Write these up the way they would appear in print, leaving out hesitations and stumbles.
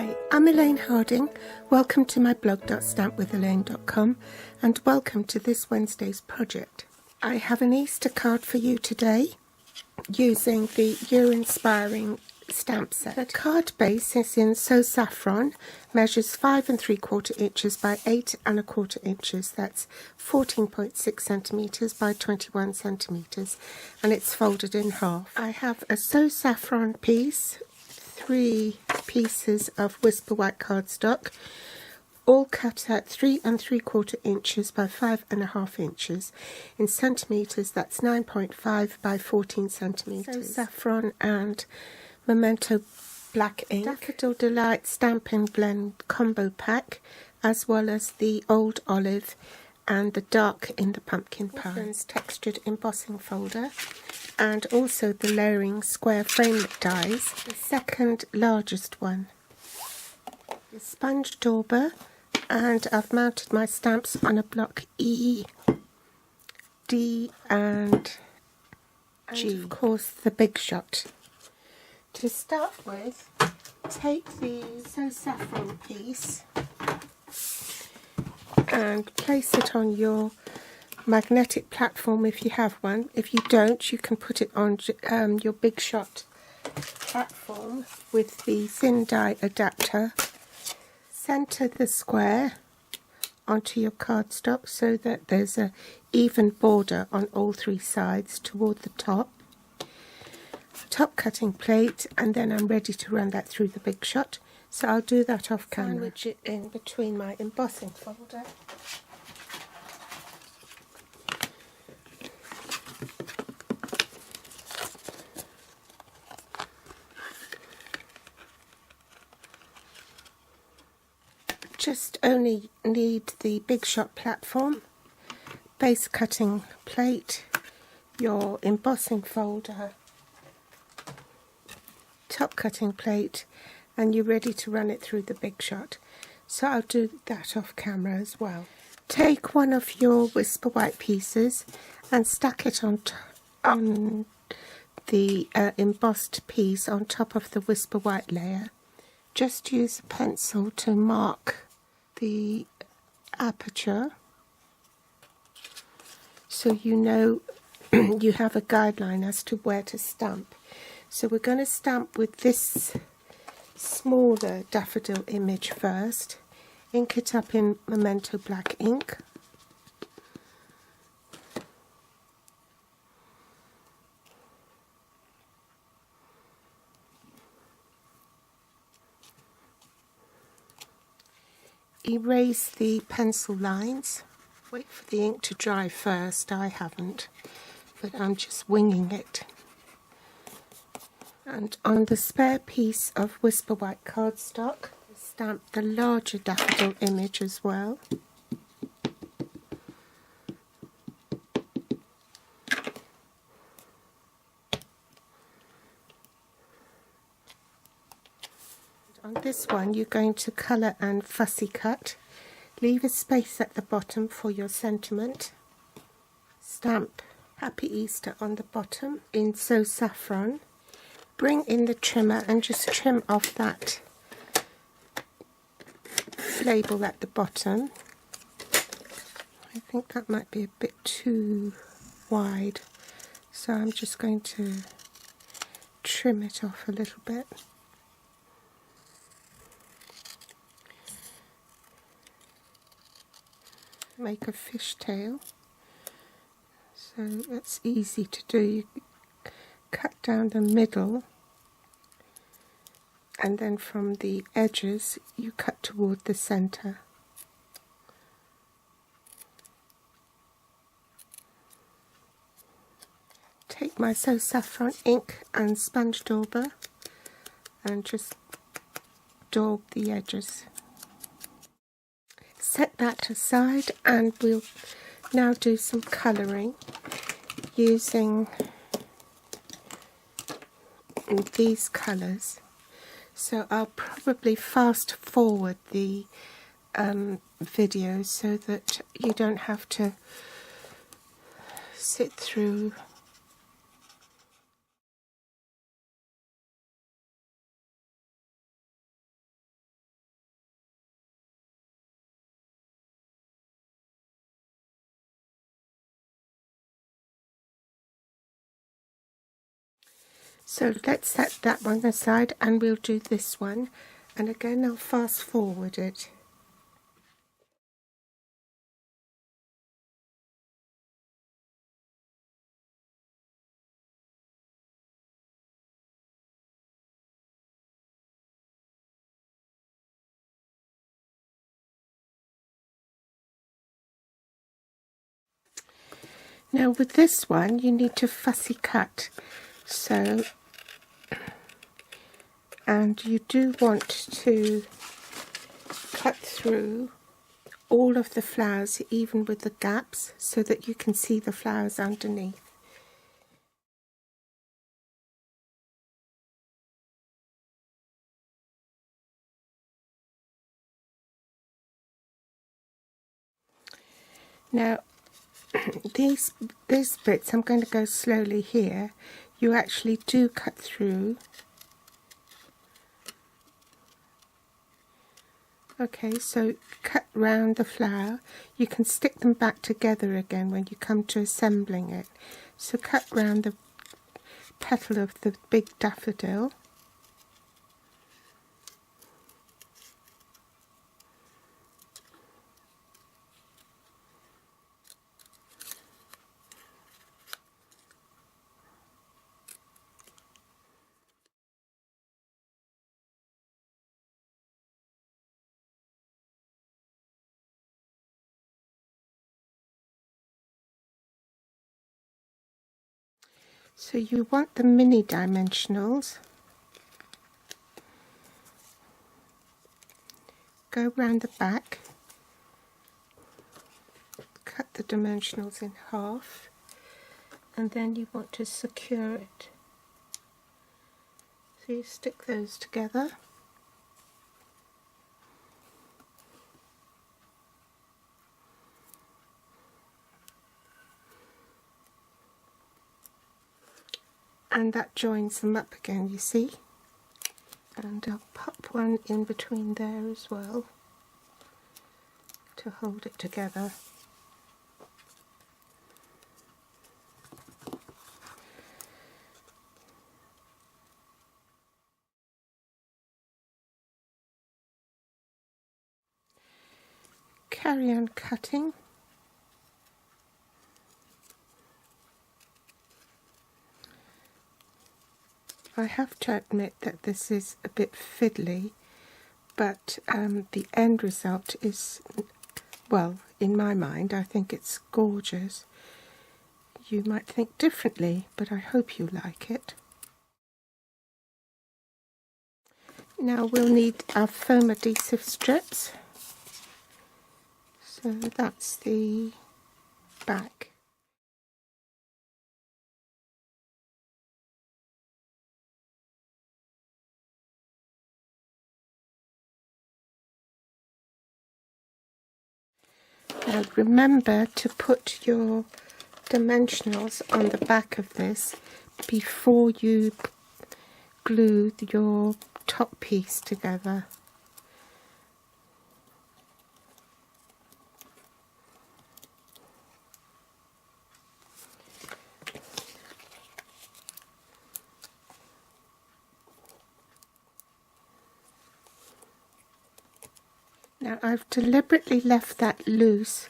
Hi, I'm Elaine Harding. Welcome to my blog.stampwithelaine.com and welcome to this Wednesday's project. I have an Easter card for you today using the Year Inspiring stamp set. The card base is in So Saffron, measures 5 3/4 inches by 8 1/4 inches. That's 14.6 centimeters by 21 centimeters, and it's folded in half. I have a So Saffron piece, 3 pieces of Whisper White cardstock, all cut at 3 3/4 inches by 5 1/2 inches. In centimeters, that's 9.5 by 14 centimeters. So Saffron and Memento black ink, Daffodil Delight Stampin' Blend combo pack, as well as the Old Olive and the Dark in the Pumpkin Pie textured embossing folder, and also the layering square framelit dies, the second largest one, the sponge dauber, and I've mounted my stamps on a block E, D and G, and of course the Big Shot. To start with, take the So Saffron piece and place it on your magnetic platform if you have one. If you don't, you can put it on your Big Shot platform with the thin die adapter. Center the square onto your cardstock so that there's an even border on all 3 sides toward the top cutting plate, and then I'm ready to run that through the Big Shot, so I'll do that off camera. Sandwich it in between my embossing folder. Just only need the Big Shot platform, base cutting plate, your embossing folder, top cutting plate, and you're ready to run it through the Big Shot. So I'll do that off camera as well. Take one of your Whisper White pieces and stack it on the embossed piece on top of the Whisper White layer. Just use a pencil to mark the aperture so you know you have a guideline as to where to stamp. So we're going to stamp with this smaller daffodil image first. Ink it up in Memento black ink. Erase the pencil lines. Wait for the ink to dry first. I haven't, but I'm just winging it. And on the spare piece of Whisper White cardstock, stamp the larger daffodil image as well. On this one, you're going to colour and fussy cut. Leave a space at the bottom for your sentiment. Stamp Happy Easter on the bottom in So Saffron. Bring in the trimmer and just trim off that label at the bottom. I think that might be a bit too wide, so I'm just going to trim it off a little bit. Make a fishtail, so that's easy to do. You cut down the middle, and then from the edges you cut toward the center. Take my So Saffron ink and sponge dauber and just daub the edges. Set that aside, and we'll now do some colouring using these colours. So I'll probably fast forward the video so that you don't have to sit through So let's set that one aside and we'll do this one, and again I'll fast forward it. Now with this one you need to fussy cut, so, and you do want to cut through all of the flowers, even with the gaps, so that you can see the flowers underneath. Now these bits, I'm going to go slowly here, you actually do cut through. Okay, so cut round the flower. You can stick them back together again when you come to assembling it. So cut round the petal of the big daffodil. So you want the mini dimensionals. Go round the back, cut the dimensionals in half, and then you want to secure it. So you stick those together. And that joins them up again, you see. And I'll pop one in between there as well to hold it together. Carry on cutting. I have to admit that this is a bit fiddly, but the end result is, well, in my mind, I think it's gorgeous. You might think differently, but I hope you like it. Now we'll need our foam adhesive strips. So that's the back. Now remember to put your dimensionals on the back of this before you glue your top piece together. Now I've deliberately left that loose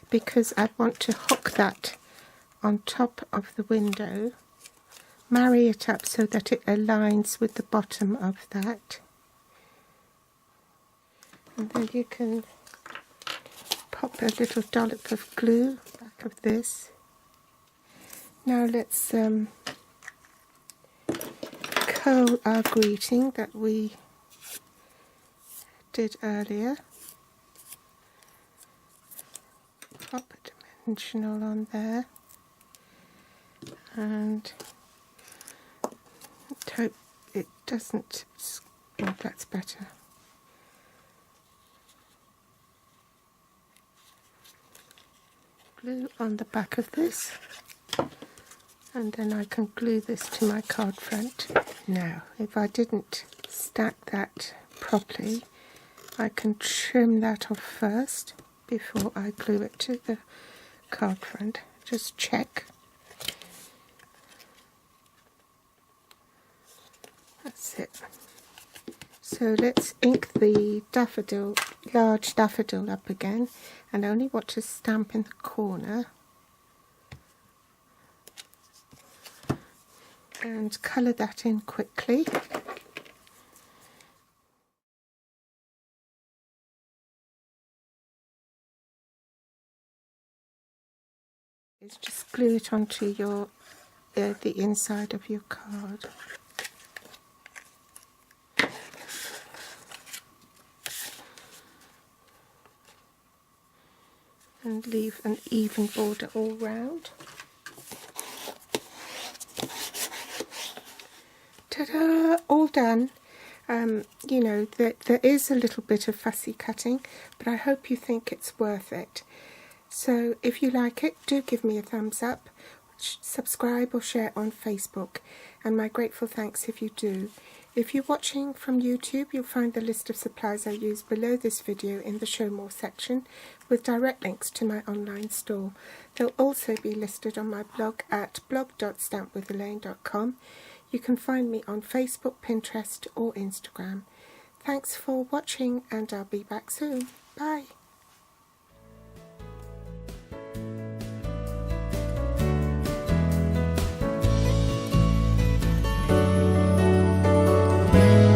because I want to hook that on top of the window, marry it up so that it aligns with the bottom of that, and then you can pop a little dollop of glue back of this. Now let's curl our greeting that we did earlier. Pop a dimensional on there and hope it doesn't, oh, that's better. Glue on the back of this, and then I can glue this to my card front. Now if I didn't stack that properly, I can trim that off first before I glue it to the card front. Just check. That's it. So let's ink the daffodil, large daffodil up again, and only want to stamp in the corner. And colour that in quickly. Just glue it onto your the inside of your card. And leave an even border all round. Ta-da! All done. You know, there is a little bit of fussy cutting, but I hope you think it's worth it. So if you like it, do give me a thumbs up, subscribe or share on Facebook, and my grateful thanks if you do. If you're watching from YouTube, you'll find the list of supplies I use below this video in the Show More section, with direct links to my online store. They'll also be listed on my blog at blog.stampwithelaine.com. You can find me on Facebook, Pinterest or Instagram. Thanks for watching, and I'll be back soon. Bye.